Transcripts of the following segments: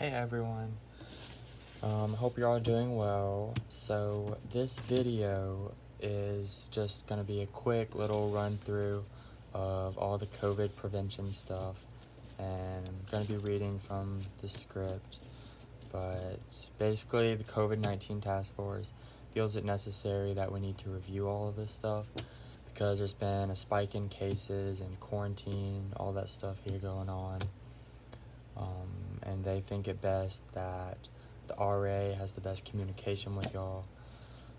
Hey everyone, hope you're all doing well. So this video is just going to be a quick little run through of all the COVID prevention stuff, and I'm going to be reading from the script. But basically the COVID-19 task force feels it necessary that we need to review all of this stuff because there's been a spike in cases and quarantine, all that stuff here going on. And they think it best that the RA has the best communication with y'all.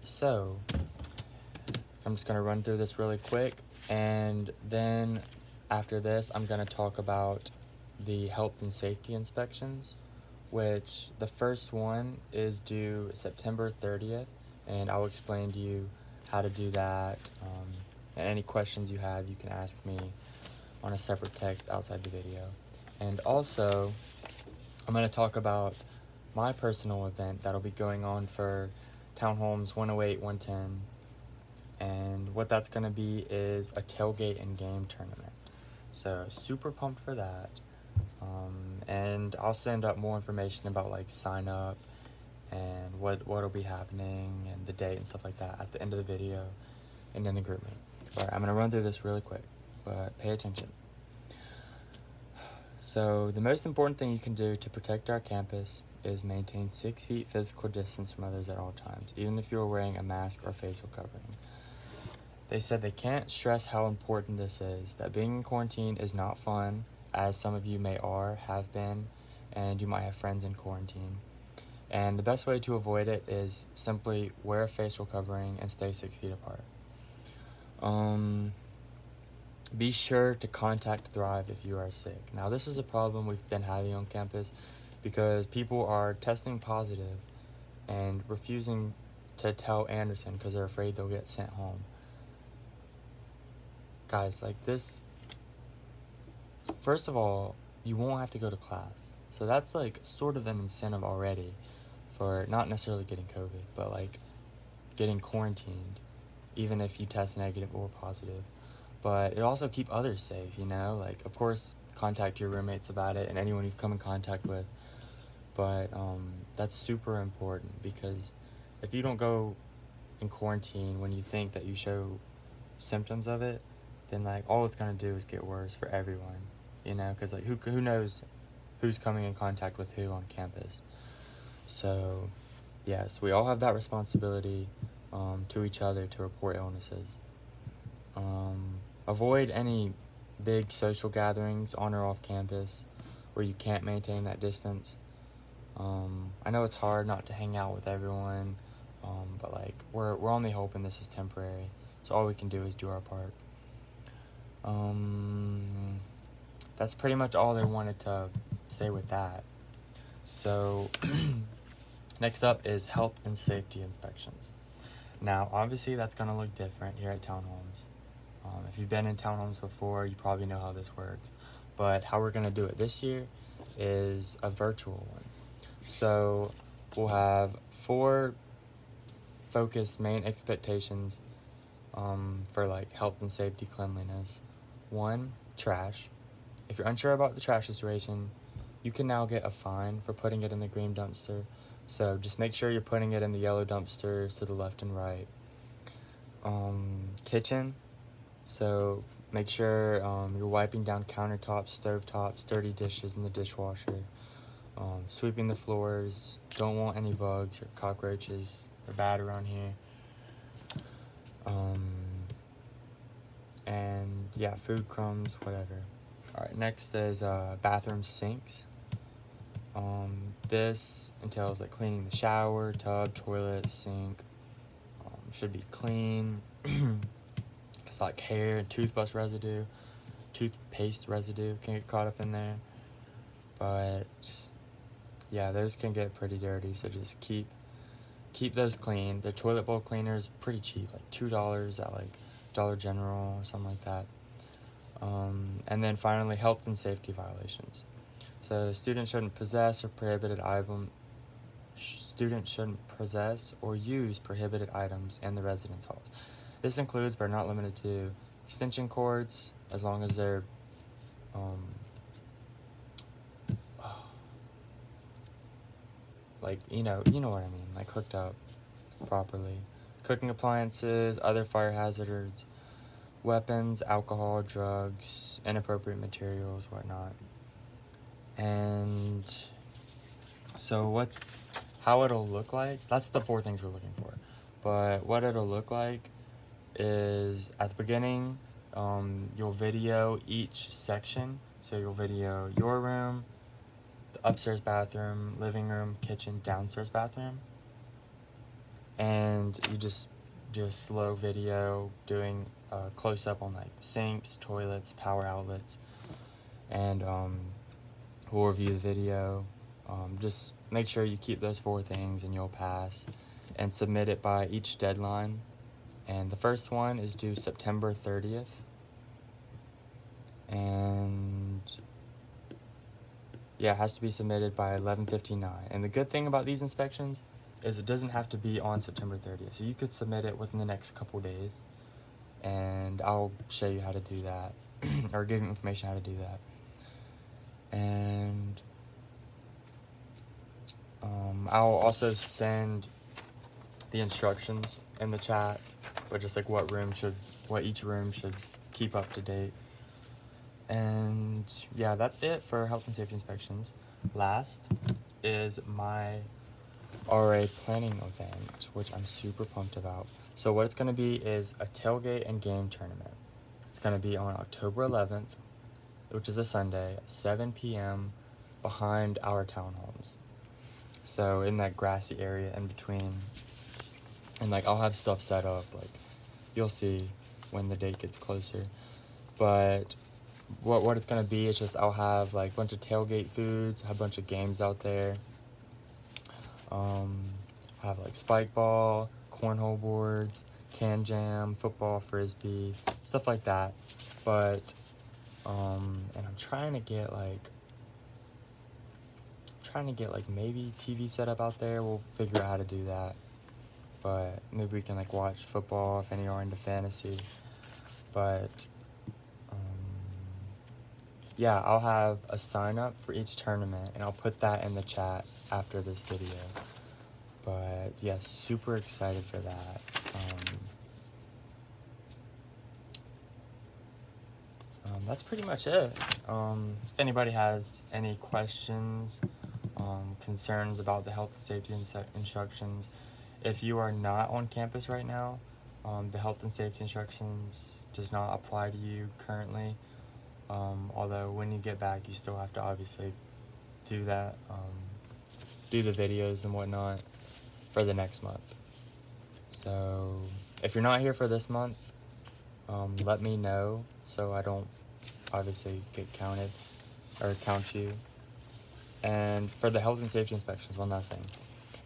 So I'm just going to run through this really quick, and then after this I'm going to talk about the health and safety inspections, which the first one is due September 30th, and I'll explain to you how to do that, and any questions you have you can ask me on a separate text outside the video. And also I'm going to talk about my personal event that'll be going on for Townhomes 108, 110. And what that's going to be is a tailgate and game tournament. So super pumped for that. And I'll send up more information about like sign up and what'll be happening and the date and stuff like that at the end of the video and in the group meet. Alright, I'm going to run through this really quick, but pay attention. So the most important thing you can do to protect our campus is maintain 6 feet physical distance from others at all times, even if you're wearing a mask or facial covering. They said they can't stress how important this is, that being in quarantine is not fun, as some of you have been, and you might have friends in quarantine. And the best way to avoid it is simply wear a facial covering and stay 6 feet apart. Be sure to contact Thrive if you are sick. Now, this is a problem we've been having on campus because people are testing positive and refusing to tell Anderson because they're afraid they'll get sent home. Guys, like this, first of all, you won't have to go to class. So that's like sort of an incentive already for not necessarily getting COVID, but like getting quarantined, even if you test negative or positive. But it also keep others safe, like of course contact your roommates about it and anyone you've come in contact with, but that's super important because if you don't go in quarantine when you think that you show symptoms of it, then like all it's going to do is get worse for everyone, because like who knows who's coming in contact with who on campus. So yes, we all have that responsibility to each other to report illnesses. Avoid any big social gatherings on or off campus where you can't maintain that distance. I know it's hard not to hang out with everyone, but like we're only hoping this is temporary, so all we can do is do our part. That's pretty much all they wanted to say with that. So next up is health and safety inspections. Now obviously that's going to look different here at Townhomes. If you've been in Townhomes before, you probably know how this works. But how we're going to do it this year is a virtual one. So we'll have 4 focused main expectations for like health and safety cleanliness. 1, trash. If you're unsure about the trash situation, you can now get a fine for putting it in the green dumpster. So just make sure you're putting it in the yellow dumpsters to the left and right. Kitchen. So make sure you're wiping down countertops, stovetops, dirty dishes in the dishwasher. Sweeping the floors. Don't want any bugs or cockroaches. They're bad around here. And yeah, food crumbs, whatever. Alright, next is bathroom sinks. This entails like cleaning the shower, tub, toilet, sink. Should be clean. Because like hair and toothpaste residue can get caught up in there. But yeah, those can get pretty dirty, so just keep those clean. The toilet bowl cleaner is pretty cheap, like $2 at like Dollar General or something like that. And then finally, health and safety violations. So students shouldn't possess or use prohibited items in the residence halls. This includes, but not limited to, extension cords, as long as they're like, you know what I mean, like hooked up properly. Cooking appliances, other fire hazards, weapons, alcohol, drugs, inappropriate materials, whatnot. And so how it'll look like, that's the 4 things we're looking for. But what it'll look like is at the beginning, you'll video each section. So you'll video your room, the upstairs bathroom, living room, kitchen, downstairs bathroom. And you just do a slow video doing a close up on like sinks, toilets, power outlets, and we'll review the video. Just make sure you keep those 4 things and you'll pass, and submit it by each deadline. And the first one is due September 30th. And yeah, it has to be submitted by 11:59. And the good thing about these inspections is it doesn't have to be on September 30th. So you could submit it within the next couple days, and I'll show you how to do that or give you information how to do that. And I'll also send the instructions in the chat, but just like what each room should keep up to date. And yeah, that's it for health and safety inspections. Last is my RA planning event, which I'm super pumped about. So what it's going to be is a tailgate and game tournament. It's going to be on October 11th, which is a Sunday, at 7 p.m. behind our townhomes. So in that grassy area in between. And like I'll have stuff set up, like you'll see when the date gets closer. But what it's gonna be is just I'll have like a bunch of tailgate foods, have a bunch of games out there. Have like spike ball, cornhole boards, can jam, football, frisbee, stuff like that. But and I'm trying to get like maybe TV set up out there. We'll figure out how to do that. But maybe we can like watch football if any are into fantasy. But yeah, I'll have a sign up for each tournament, and I'll put that in the chat after this video. But yeah, super excited for that. That's pretty much it. If anybody has any questions, concerns about the health and safety instructions, if you are not on campus right now, the health and safety instructions does not apply to you currently. Although when you get back, you still have to obviously do that, do the videos and whatnot for the next month. So if you're not here for this month, let me know so I don't obviously get counted or count you. And for the health and safety inspections, one last thing.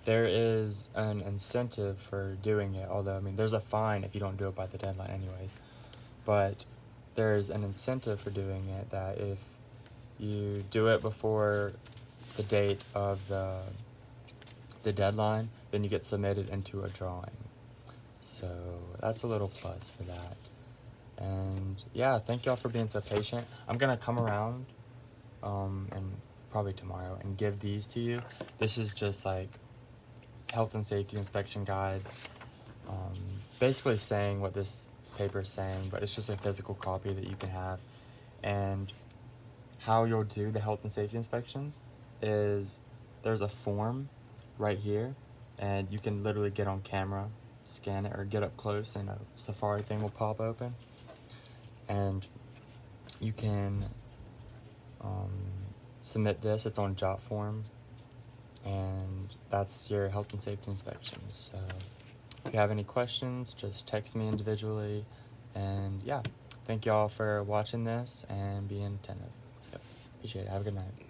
There is an incentive for doing it, although, I mean, there's a fine if you don't do it by the deadline anyways. But there's an incentive for doing it that if you do it before the date of the deadline, then you get submitted into a drawing. So that's a little plus for that. And yeah, thank y'all for being so patient. I'm gonna come around and probably tomorrow and give these to you. This is just like health and safety inspection guide, basically saying what this paper is saying, but it's just a physical copy that you can have. And how you'll do the health and safety inspections is there's a form right here, and you can literally get on camera, scan it, or get up close, and a Safari thing will pop open, and you can submit this. It's on JotForm, and that's your health and safety inspections. So if you have any questions, just text me individually. And yeah, thank y'all for watching this and being attentive. Yep. Appreciate it. Have a good night.